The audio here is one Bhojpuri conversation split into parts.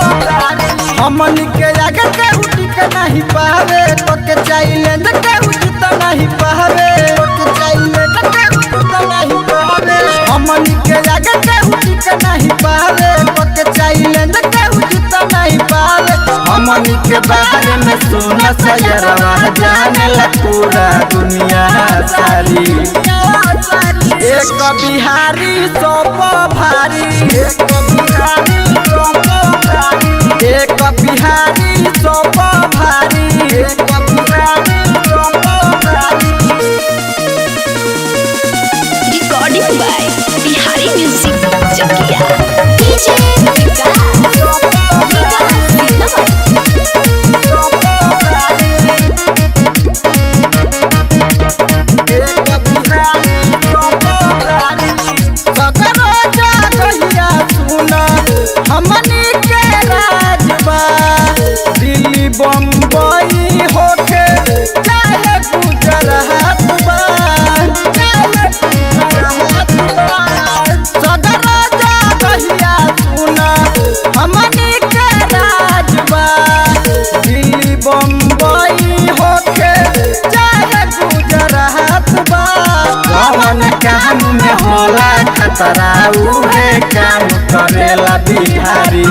हमन के आगे केहू टिक नहीं पावे तो के चाहिए न केहू जीत नहीं पावे तो के चाहिए न केहू जीत नहीं पावे हमन के आगे केहू टिक नहीं पावे तो के चाहिए न केहू जीत नहीं पावे हमन के बारे में सुन सयरवा जाने ला पूरा दुनिया सारी एक बिहारी सब भारी एक बिहारी सब भारी एक बिहारी सब भारी एक बिहारी सब भारी। Recording by Bihari music Chakiya DJ हमनी के राजबा दिल्ली बम्बई होके चाहे गुजरात बा चाहे गुजरात बा सदर जा कहिया सुना हमनी के राजबा दिल्ली बम्बई होके चाहे गुजरात बा कौन काम में होला खतरा उहे काम करेला बिहारी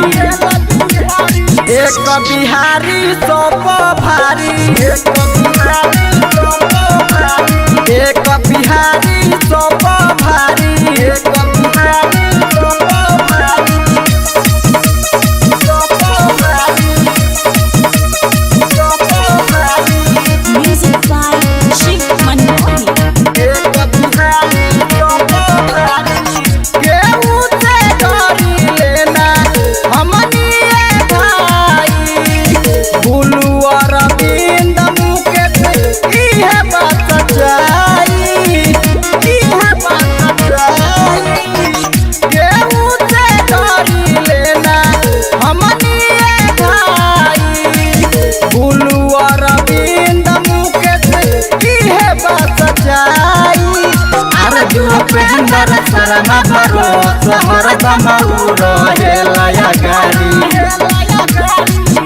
एक बिहारी सब भारी एक बिहारी सब भारी एक बिहारी सब भारी एक बिहारी सब भारी म्यूजिक बाय शिव मनमोहनी एक बिहारी सब भारी केहू से डरी लेना हमनी भाई बुलू अरविंद मुकेश इहे बात सच्चाई इहे बात सच्चाई केहू से डरी लेना हमनी भाई बुलू अरविंद मुकेश इहे बात सच्चाई अर्जुन पेंदर शर्मा भरोसा हरदम रहेला गाड़ी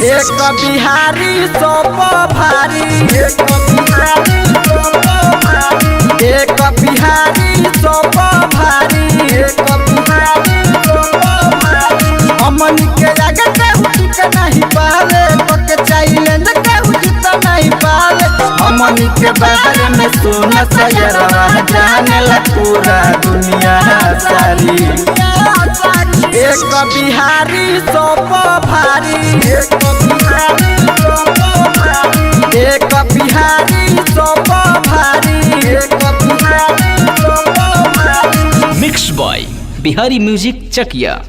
एक बिहारी सब भारी एक बिहारी सब भारी एक बिहारी सब भारी एक बिहारी सब भारी हमन के आगे केहू टिक नहीं पावे तो के चाहिए न केहू जीत नहीं पावे हमन के बारे में सुन सयरवा जाने ला पूरा दुनिया सारी एक बिहारी सब भारी एक बिहारी सब भारी एक बिहारी सब भारी एक बिहारी सब भारी। मिक्स बॉय बिहारी म्यूजिक चकिया।